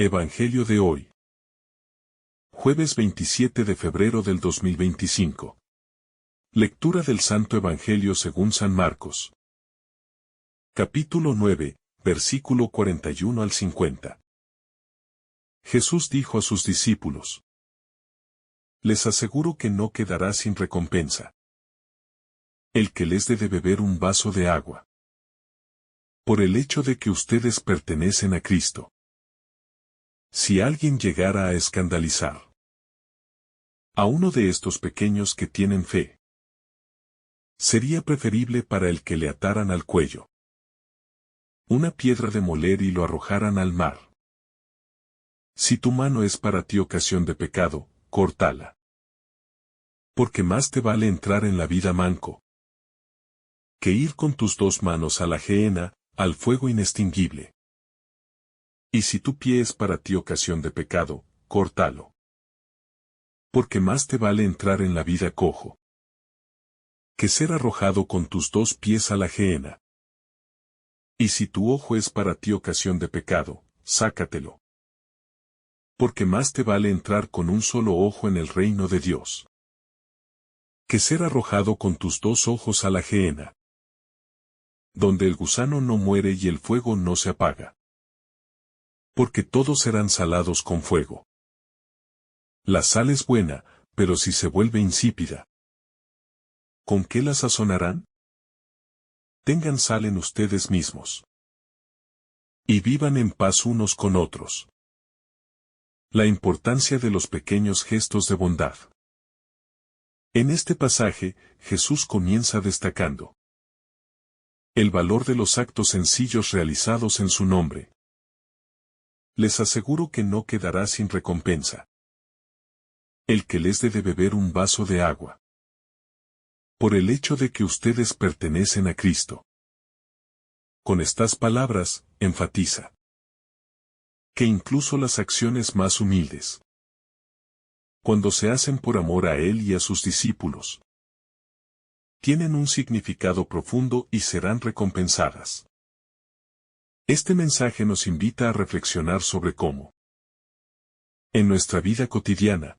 Evangelio de hoy. Jueves 27 de febrero del 2025. Lectura del Santo Evangelio según San Marcos. Capítulo 9, versículo 41 al 50. Jesús dijo a sus discípulos: Les aseguro que no quedará sin recompensa el que les dé de beber un vaso de agua, por el hecho de que ustedes pertenecen a Cristo. Si alguien llegara a escandalizar a uno de estos pequeños que tienen fe, sería preferible para él que le ataran al cuello una piedra de moler y lo arrojaran al mar. Si tu mano es para ti ocasión de pecado, córtala. Porque más te vale entrar en la vida manco que ir con tus dos manos a la gehenna, al fuego inextinguible. Y si tu pie es para ti ocasión de pecado, córtalo. Porque más te vale entrar en la vida cojo que ser arrojado con tus dos pies a la gehenna. Y si tu ojo es para ti ocasión de pecado, sácatelo. Porque más te vale entrar con un solo ojo en el reino de Dios que ser arrojado con tus dos ojos a la gehenna, donde el gusano no muere y el fuego no se apaga. Porque todos serán salados con fuego. La sal es buena, pero si se vuelve insípida, ¿con qué la sazonarán? Tengan sal en ustedes mismos y vivan en paz unos con otros. La importancia de los pequeños gestos de bondad. En este pasaje, Jesús comienza destacando el valor de los actos sencillos realizados en su nombre. Les aseguro que no quedará sin recompensa el que les dé de beber un vaso de agua, por el hecho de que ustedes pertenecen a Cristo. Con estas palabras, enfatiza que incluso las acciones más humildes, cuando se hacen por amor a Él y a sus discípulos, tienen un significado profundo y serán recompensadas. Este mensaje nos invita a reflexionar sobre cómo, en nuestra vida cotidiana,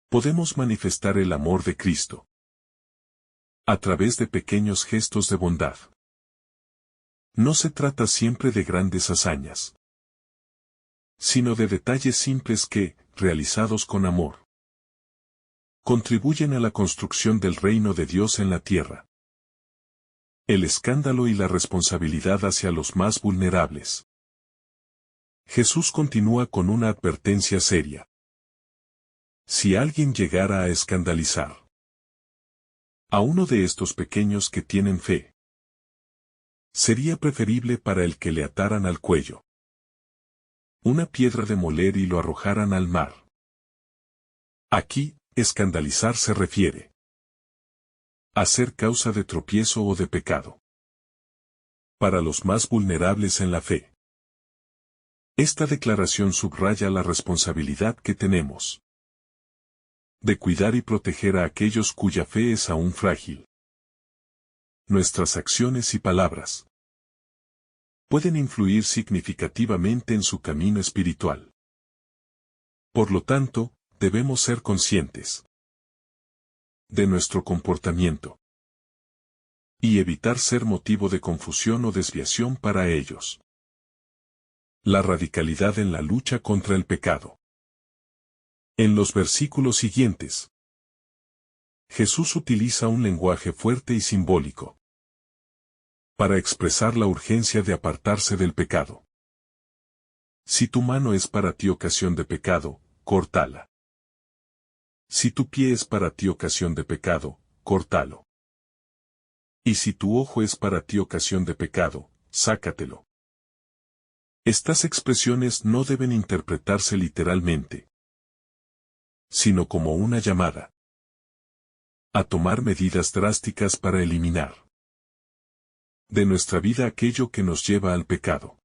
podemos manifestar el amor de Cristo a través de pequeños gestos de bondad. No se trata siempre de grandes hazañas, sino de detalles simples que, realizados con amor, contribuyen a la construcción del reino de Dios en la tierra. El escándalo y la responsabilidad hacia los más vulnerables. Jesús continúa con una advertencia seria. Si alguien llegara a escandalizar a uno de estos pequeños que tienen fe, sería preferible para el que le ataran al cuello una piedra de moler y lo arrojaran al mar. Aquí, escandalizar se refiere a ser causa de tropiezo o de pecado para los más vulnerables en la fe. Esta declaración subraya la responsabilidad que tenemos de cuidar y proteger a aquellos cuya fe es aún frágil. Nuestras acciones y palabras pueden influir significativamente en su camino espiritual. Por lo tanto, debemos ser conscientes de nuestro comportamiento y evitar ser motivo de confusión o desviación para ellos. La radicalidad en la lucha contra el pecado. En los versículos siguientes, Jesús utiliza un lenguaje fuerte y simbólico para expresar la urgencia de apartarse del pecado. Si tu mano es para ti ocasión de pecado, córtala. Si tu pie es para ti ocasión de pecado, córtalo. Y si tu ojo es para ti ocasión de pecado, sácatelo. Estas expresiones no deben interpretarse literalmente, sino como una llamada a tomar medidas drásticas para eliminar de nuestra vida aquello que nos lleva al pecado.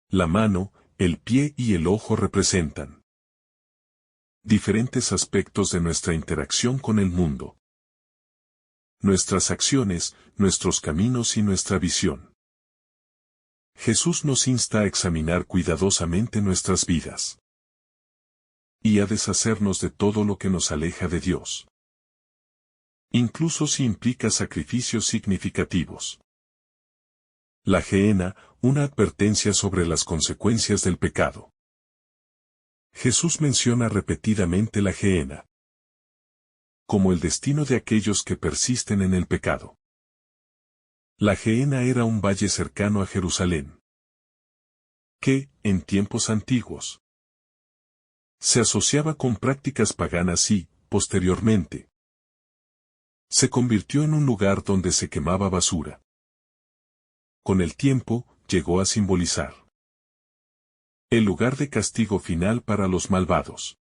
La mano, el pie y el ojo representan diferentes aspectos de nuestra interacción con el mundo. Nuestras acciones, nuestros caminos y nuestra visión. Jesús nos insta a examinar cuidadosamente nuestras vidas y a deshacernos de todo lo que nos aleja de Dios, incluso si implica sacrificios significativos. La gehenna, una advertencia sobre las consecuencias del pecado. Jesús menciona repetidamente la gehenna como el destino de aquellos que persisten en el pecado. La gehenna era un valle cercano a Jerusalén, que, en tiempos antiguos, se asociaba con prácticas paganas y, posteriormente, se convirtió en un lugar donde se quemaba basura. Con el tiempo, llegó a simbolizar el lugar de castigo final para los malvados.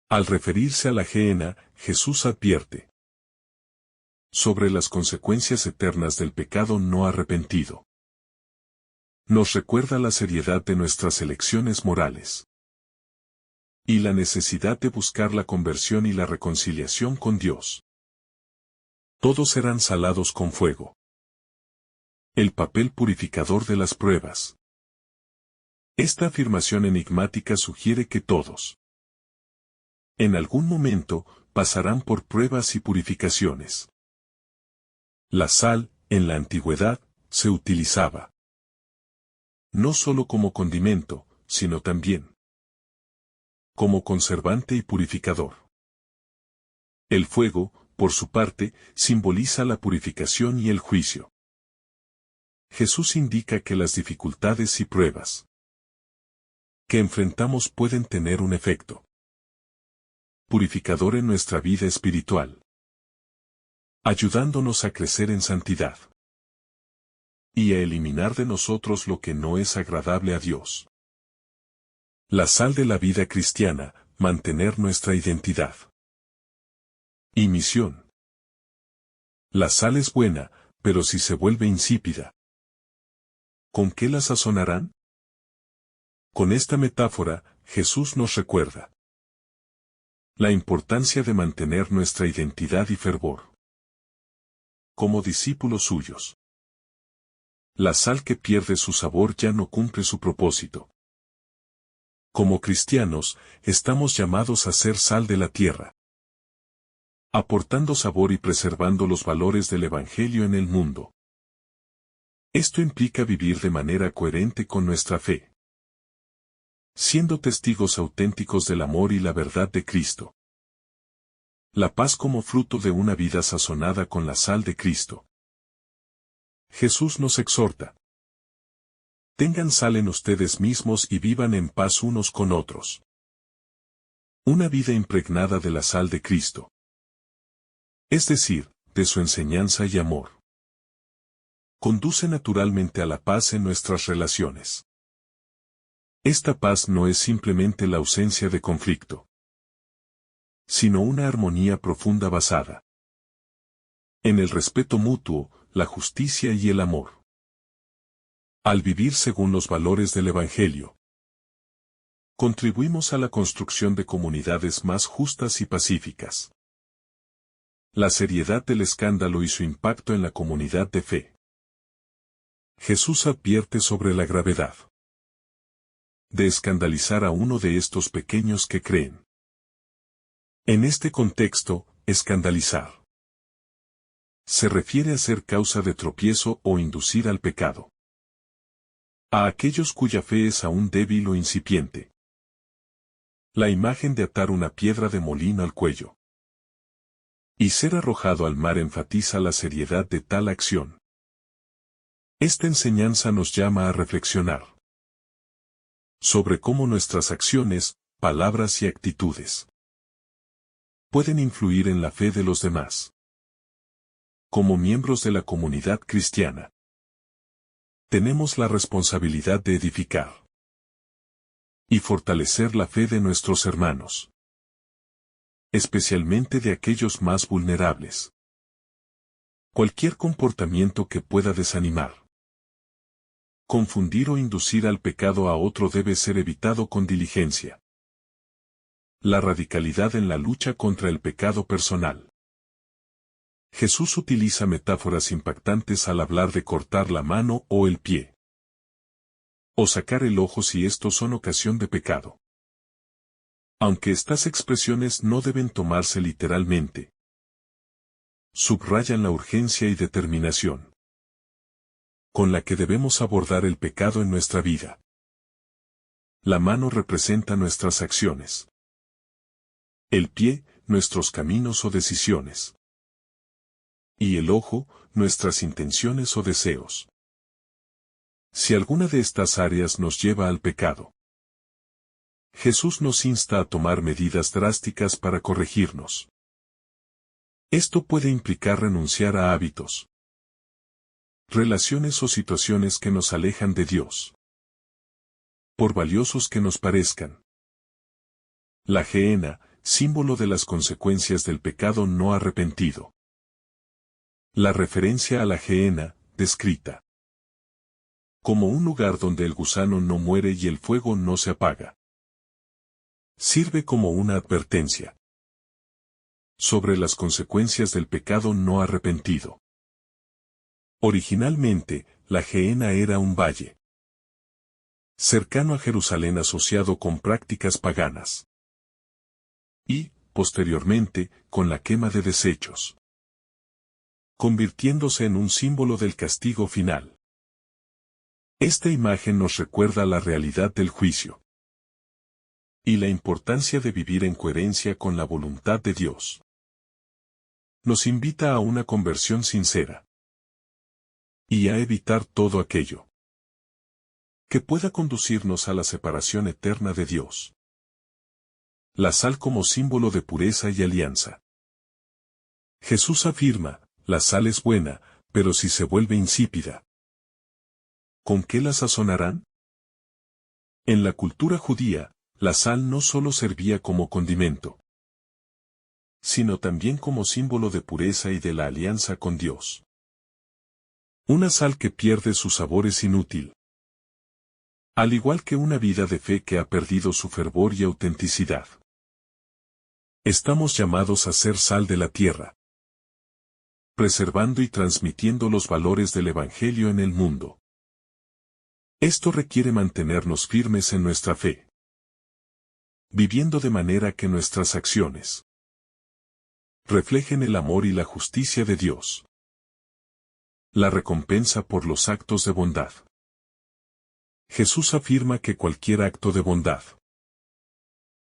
Al referirse a la gehenna, Jesús advierte sobre las consecuencias eternas del pecado no arrepentido. Nos recuerda la seriedad de nuestras elecciones morales y la necesidad de buscar la conversión y la reconciliación con Dios. Todos serán salados con fuego. El papel purificador de las pruebas. Esta afirmación enigmática sugiere que todos, en algún momento, pasarán por pruebas y purificaciones. La sal, en la antigüedad, se utilizaba no solo como condimento, sino también como conservante y purificador. El fuego, por su parte, simboliza la purificación y el juicio. Jesús indica que las dificultades y pruebas que enfrentamos pueden tener un efecto purificador en nuestra vida espiritual, ayudándonos a crecer en santidad y a eliminar de nosotros lo que no es agradable a Dios. La sal de la vida cristiana, mantener nuestra identidad y misión. La sal es buena, pero si se vuelve insípida, ¿con qué la sazonarán? Con esta metáfora, Jesús nos recuerda la importancia de mantener nuestra identidad y fervor como discípulos suyos. La sal que pierde su sabor ya no cumple su propósito. Como cristianos, estamos llamados a ser sal de la tierra, aportando sabor y preservando los valores del Evangelio en el mundo. Esto implica vivir de manera coherente con nuestra fe, siendo testigos auténticos del amor y la verdad de Cristo. La paz como fruto de una vida sazonada con la sal de Cristo. Jesús nos exhorta: tengan sal en ustedes mismos y vivan en paz unos con otros. Una vida impregnada de la sal de Cristo, es decir, de su enseñanza y amor, conduce naturalmente a la paz en nuestras relaciones. Esta paz no es simplemente la ausencia de conflicto, sino una armonía profunda basada en el respeto mutuo, la justicia y el amor. Al vivir según los valores del Evangelio, contribuimos a la construcción de comunidades más justas y pacíficas. La seriedad del escándalo y su impacto en la comunidad de fe. Jesús advierte sobre la gravedad de escandalizar a uno de estos pequeños que creen. En este contexto, escandalizar se refiere a ser causa de tropiezo o inducir al pecado a aquellos cuya fe es aún débil o incipiente. La imagen de atar una piedra de molino al cuello y ser arrojado al mar enfatiza la seriedad de tal acción. Esta enseñanza nos llama a reflexionar sobre cómo nuestras acciones, palabras y actitudes pueden influir en la fe de los demás. Como miembros de la comunidad cristiana, tenemos la responsabilidad de edificar y fortalecer la fe de nuestros hermanos, especialmente de aquellos más vulnerables. Cualquier comportamiento que pueda desanimar, confundir o inducir al pecado a otro debe ser evitado con diligencia. La radicalidad en la lucha contra el pecado personal. Jesús utiliza metáforas impactantes al hablar de cortar la mano o el pie. O sacar el ojo si estos son ocasión de pecado. Aunque estas expresiones no deben tomarse literalmente, subrayan la urgencia y determinación con la que debemos abordar el pecado en nuestra vida. La mano representa nuestras acciones. El pie, nuestros caminos o decisiones. Y el ojo, nuestras intenciones o deseos. Si alguna de estas áreas nos lleva al pecado, Jesús nos insta a tomar medidas drásticas para corregirnos. Esto puede implicar renunciar a hábitos, relaciones o situaciones que nos alejan de Dios, por valiosos que nos parezcan. La gehenna, símbolo de las consecuencias del pecado no arrepentido. La referencia a la gehenna, descrita como un lugar donde el gusano no muere y el fuego no se apaga, sirve como una advertencia sobre las consecuencias del pecado no arrepentido. Originalmente, la gehenna era un valle cercano a Jerusalén asociado con prácticas paganas. Y, posteriormente, con la quema de desechos, convirtiéndose en un símbolo del castigo final. Esta imagen nos recuerda la realidad del juicio y la importancia de vivir en coherencia con la voluntad de Dios. Nos invita a una conversión sincera y a evitar todo aquello que pueda conducirnos a la separación eterna de Dios. La sal como símbolo de pureza y alianza. Jesús afirma, la sal es buena, pero si se vuelve insípida, ¿con qué la sazonarán? En la cultura judía, la sal no solo servía como condimento, sino también como símbolo de pureza y de la alianza con Dios. Una sal que pierde su sabor es inútil, al igual que una vida de fe que ha perdido su fervor y autenticidad. Estamos llamados a ser sal de la tierra, preservando y transmitiendo los valores del Evangelio en el mundo. Esto requiere mantenernos firmes en nuestra fe, viviendo de manera que nuestras acciones reflejen el amor y la justicia de Dios. La recompensa por los actos de bondad. Jesús afirma que cualquier acto de bondad,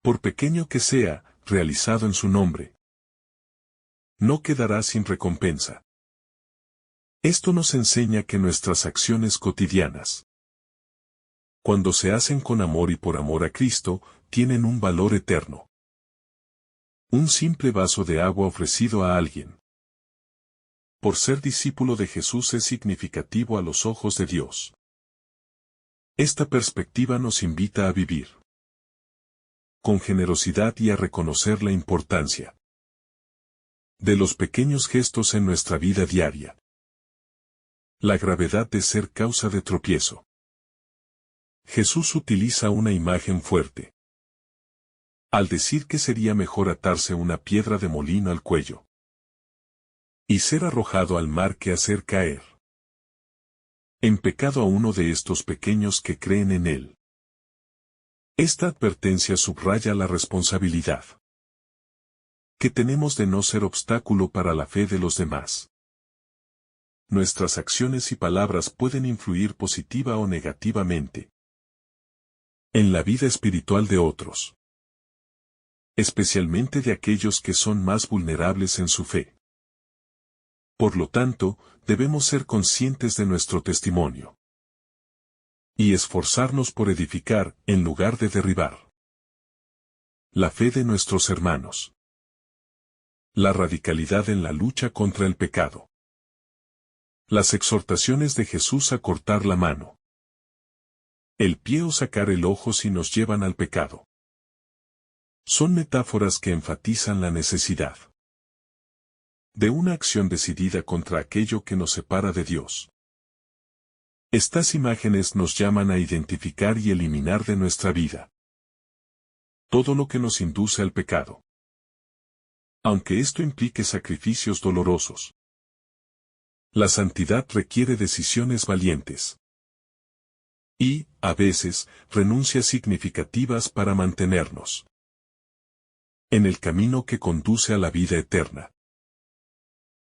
por pequeño que sea, realizado en su nombre, no quedará sin recompensa. Esto nos enseña que nuestras acciones cotidianas, cuando se hacen con amor y por amor a Cristo, tienen un valor eterno. Un simple vaso de agua ofrecido a alguien, por ser discípulo de Jesús, es significativo a los ojos de Dios. Esta perspectiva nos invita a vivir con generosidad y a reconocer la importancia de los pequeños gestos en nuestra vida diaria. La gravedad de ser causa de tropiezo. Jesús utiliza una imagen fuerte al decir que sería mejor atarse una piedra de molino al cuello y ser arrojado al mar que hacer caer en pecado a uno de estos pequeños que creen en Él. Esta advertencia subraya la responsabilidad que tenemos de no ser obstáculo para la fe de los demás. Nuestras acciones y palabras pueden influir positiva o negativamente en la vida espiritual de otros, especialmente de aquellos que son más vulnerables en su fe. Por lo tanto, debemos ser conscientes de nuestro testimonio y esforzarnos por edificar, en lugar de derribar, la fe de nuestros hermanos. La radicalidad en la lucha contra el pecado. Las exhortaciones de Jesús a cortar la mano, el pie o sacar el ojo si nos llevan al pecado, son metáforas que enfatizan la necesidad de una acción decidida contra aquello que nos separa de Dios. Estas imágenes nos llaman a identificar y eliminar de nuestra vida todo lo que nos induce al pecado, aunque esto implique sacrificios dolorosos. La santidad requiere decisiones valientes. Y, a veces, renuncias significativas para mantenernos en el camino que conduce a la vida eterna.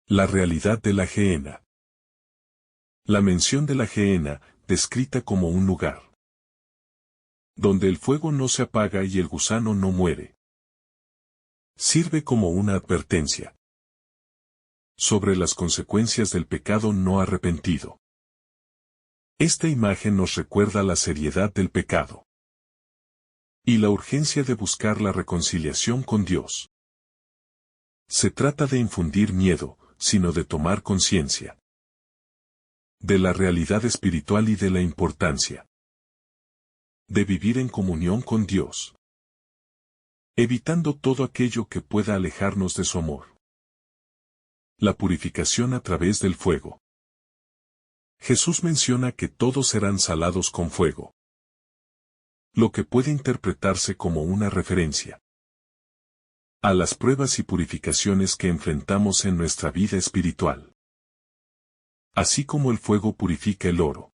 La realidad de la Gehenna. La mención de la Gehenna, descrita como un lugar donde el fuego no se apaga y el gusano no muere, sirve como una advertencia sobre las consecuencias del pecado no arrepentido. Esta imagen nos recuerda la seriedad del pecado y la urgencia de buscar la reconciliación con Dios. Se trata de infundir miedo, sino de tomar conciencia de la realidad espiritual y de la importancia de vivir en comunión con Dios, evitando todo aquello que pueda alejarnos de su amor. La purificación a través del fuego. Jesús menciona que todos serán salados con fuego, lo que puede interpretarse como una referencia a las pruebas y purificaciones que enfrentamos en nuestra vida espiritual. Así como el fuego purifica el oro,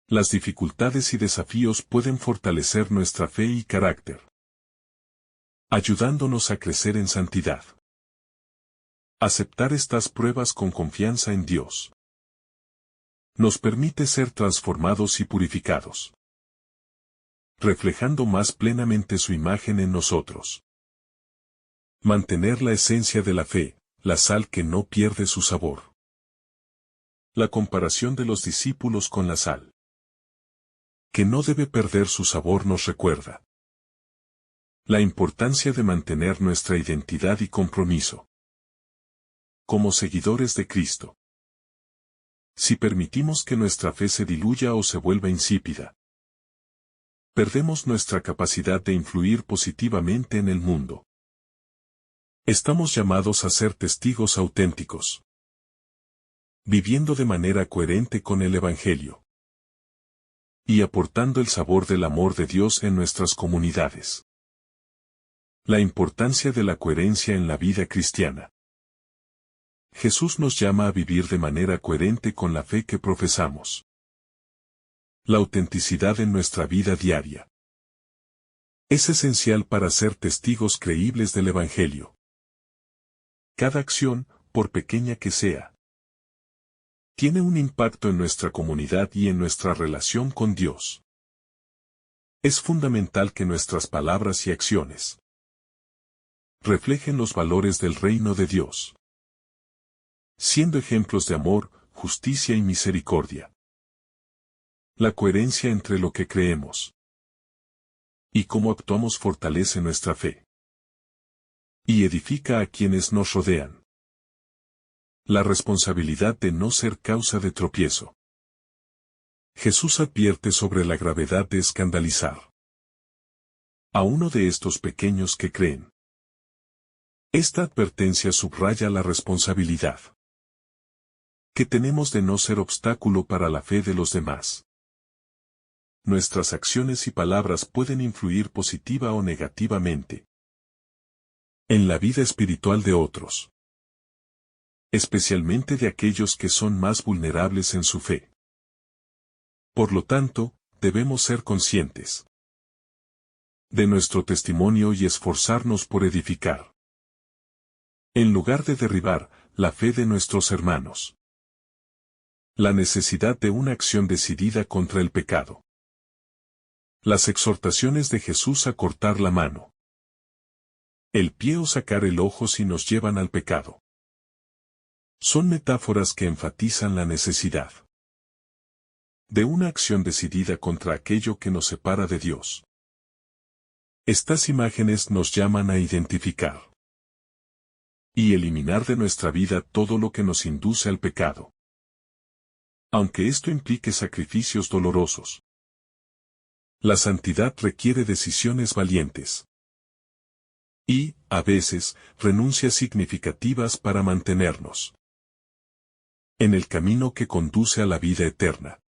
las dificultades y desafíos pueden fortalecer nuestra fe y carácter, ayudándonos a crecer en santidad. Aceptar estas pruebas con confianza en Dios nos permite ser transformados y purificados, reflejando más plenamente su imagen en nosotros. Mantener la esencia de la fe, la sal que no pierde su sabor. La comparación de los discípulos con la sal, que no debe perder su sabor, nos recuerda la importancia de mantener nuestra identidad y compromiso como seguidores de Cristo. Si permitimos que nuestra fe se diluya o se vuelva insípida, perdemos nuestra capacidad de influir positivamente en el mundo. Estamos llamados a ser testigos auténticos, viviendo de manera coherente con el Evangelio y aportando el sabor del amor de Dios en nuestras comunidades. La importancia de la coherencia en la vida cristiana. Jesús nos llama a vivir de manera coherente con la fe que profesamos. La autenticidad en nuestra vida diaria es esencial para ser testigos creíbles del Evangelio. Cada acción, por pequeña que sea, tiene un impacto en nuestra comunidad y en nuestra relación con Dios. Es fundamental que nuestras palabras y acciones reflejen los valores del reino de Dios, siendo ejemplos de amor, justicia y misericordia. La coherencia entre lo que creemos y cómo actuamos fortalece nuestra fe y edifica a quienes nos rodean. La responsabilidad de no ser causa de tropiezo. Jesús advierte sobre la gravedad de escandalizar a uno de estos pequeños que creen. Esta advertencia subraya la responsabilidad que tenemos de no ser obstáculo para la fe de los demás. Nuestras acciones y palabras pueden influir positiva o negativamente en la vida espiritual de otros, especialmente de aquellos que son más vulnerables en su fe. Por lo tanto, debemos ser conscientes de nuestro testimonio y esforzarnos por edificar, en lugar de derribar, la fe de nuestros hermanos. La necesidad de una acción decidida contra el pecado. Las exhortaciones de Jesús a cortar la mano, el pie o sacar el ojo si nos llevan al pecado, son metáforas que enfatizan la necesidad de una acción decidida contra aquello que nos separa de Dios. Estas imágenes nos llaman a identificar y eliminar de nuestra vida todo lo que nos induce al pecado, aunque esto implique sacrificios dolorosos. La santidad requiere decisiones valientes y, a veces, renuncias significativas para mantenernos en el camino que conduce a la vida eterna.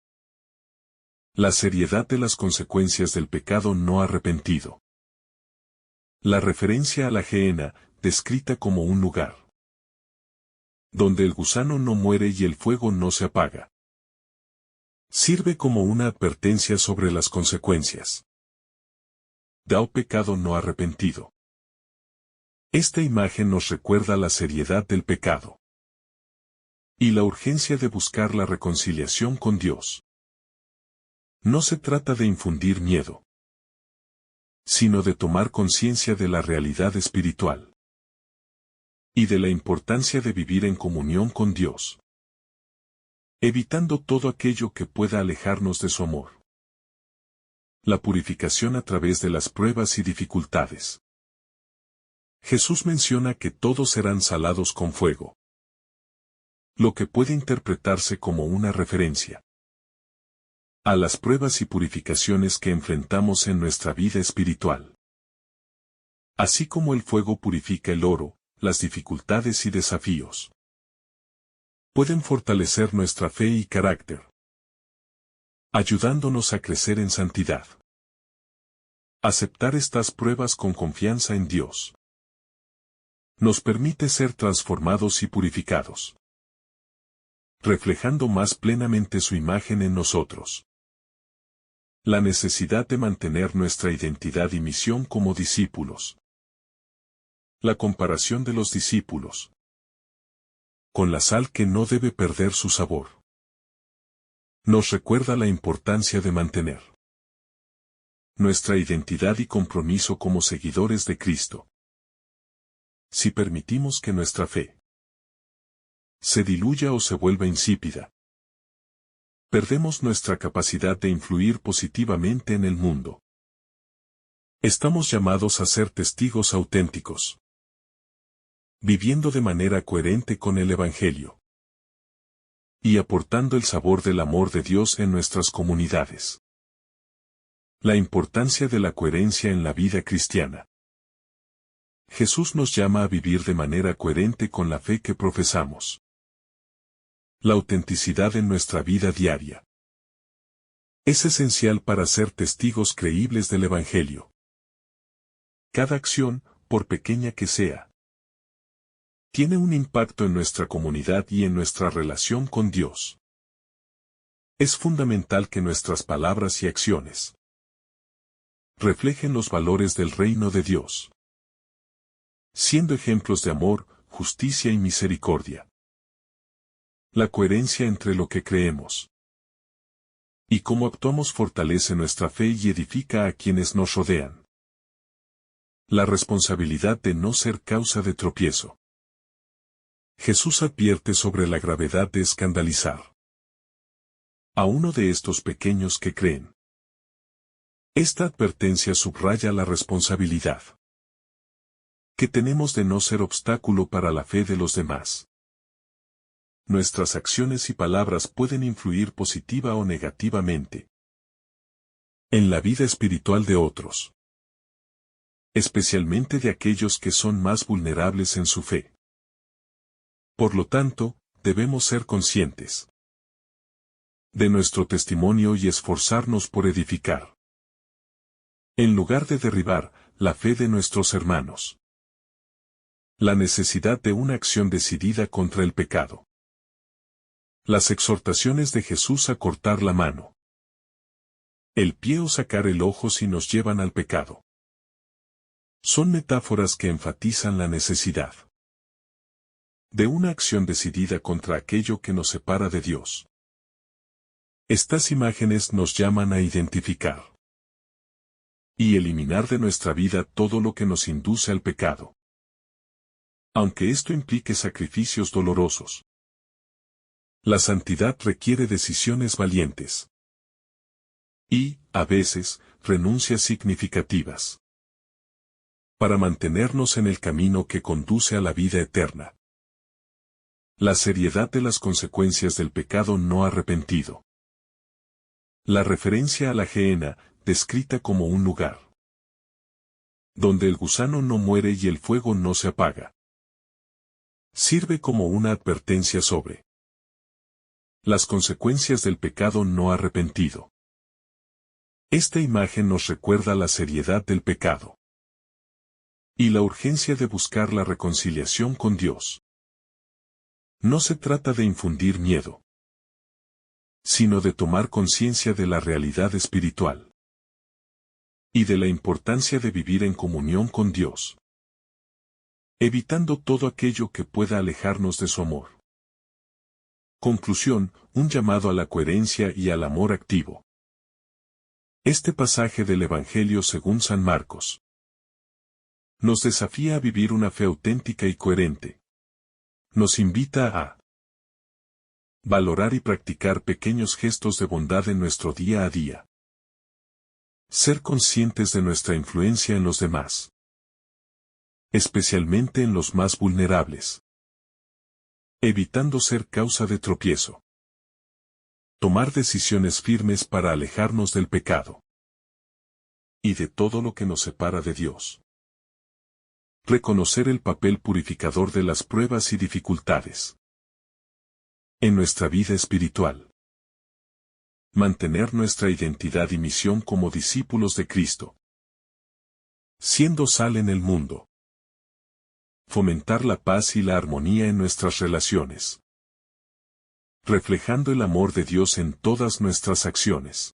La seriedad de las consecuencias del pecado no arrepentido. La referencia a la Gehenna, descrita como un lugar donde el gusano no muere y el fuego no se apaga, Sirve como una advertencia sobre las consecuencias. Da pecado no arrepentido. Esta imagen nos recuerda la seriedad del pecado y la urgencia de buscar la reconciliación con Dios. No se trata de infundir miedo, sino de tomar conciencia de la realidad espiritual y de la importancia de vivir en comunión con Dios, evitando todo aquello que pueda alejarnos de su amor. La purificación a través de las pruebas y dificultades. Jesús menciona que todos serán salados con fuego, lo que puede interpretarse como una referencia a las pruebas y purificaciones que enfrentamos en nuestra vida espiritual. Así como el fuego purifica el oro, las dificultades y desafíos pueden fortalecer nuestra fe y carácter, ayudándonos a crecer en santidad. Aceptar estas pruebas con confianza en Dios nos permite ser transformados y purificados, reflejando más plenamente su imagen en nosotros. La necesidad de mantener nuestra identidad y misión como discípulos. La comparación de los discípulos con la sal que no debe perder su sabor nos recuerda la importancia de mantener nuestra identidad y compromiso como seguidores de Cristo. Si permitimos que nuestra fe se diluya o se vuelva insípida, perdemos nuestra capacidad de influir positivamente en el mundo. Estamos llamados a ser testigos auténticos, viviendo de manera coherente con el Evangelio y aportando el sabor del amor de Dios en nuestras comunidades. La importancia de la coherencia en la vida cristiana. Jesús nos llama a vivir de manera coherente con la fe que profesamos. La autenticidad en nuestra vida diaria es esencial para ser testigos creíbles del Evangelio. Cada acción, por pequeña que sea, tiene un impacto en nuestra comunidad y en nuestra relación con Dios. Es fundamental que nuestras palabras y acciones reflejen los valores del reino de Dios, siendo ejemplos de amor, justicia y misericordia. La coherencia entre lo que creemos y cómo actuamos fortalece nuestra fe y edifica a quienes nos rodean. La responsabilidad de no ser causa de tropiezo. Jesús advierte sobre la gravedad de escandalizar a uno de estos pequeños que creen. Esta advertencia subraya la responsabilidad que tenemos de no ser obstáculo para la fe de los demás. Nuestras acciones y palabras pueden influir positiva o negativamente en la vida espiritual de otros, especialmente de aquellos que son más vulnerables en su fe. Por lo tanto, debemos ser conscientes de nuestro testimonio y esforzarnos por edificar, en lugar de derribar, la fe de nuestros hermanos. La necesidad de una acción decidida contra el pecado. Las exhortaciones de Jesús a cortar la mano, el pie o sacar el ojo si nos llevan al pecado. Son metáforas que enfatizan la necesidad de una acción decidida contra aquello que nos separa de Dios. Estas imágenes nos llaman a identificar y eliminar de nuestra vida todo lo que nos induce al pecado, aunque esto implique sacrificios dolorosos. La santidad requiere decisiones valientes y, a veces, renuncias significativas para mantenernos en el camino que conduce a la vida eterna. La seriedad de las consecuencias del pecado no arrepentido. La referencia a la gehenna, descrita como un lugar donde el gusano no muere y el fuego no se apaga, sirve como una advertencia sobre las consecuencias del pecado no arrepentido. Esta imagen nos recuerda la seriedad del pecado y la urgencia de buscar la reconciliación con Dios. No se trata de infundir miedo, sino de tomar conciencia de la realidad espiritual y de la importancia de vivir en comunión con Dios, evitando todo aquello que pueda alejarnos de su amor. Conclusión, un llamado a la coherencia y al amor activo. Este pasaje del Evangelio según San Marcos nos desafía a vivir una fe auténtica y coherente. Nos invita a valorar y practicar pequeños gestos de bondad en nuestro día a día. Ser conscientes de nuestra influencia en los demás, especialmente en los más vulnerables, evitando ser causa de tropiezo. Tomar decisiones firmes para alejarnos del pecado y de todo lo que nos separa de Dios. Reconocer el papel purificador de las pruebas y dificultades en nuestra vida espiritual. Mantener nuestra identidad y misión como discípulos de Cristo, siendo sal en el mundo. Fomentar la paz y la armonía en nuestras relaciones, reflejando el amor de Dios en todas nuestras acciones.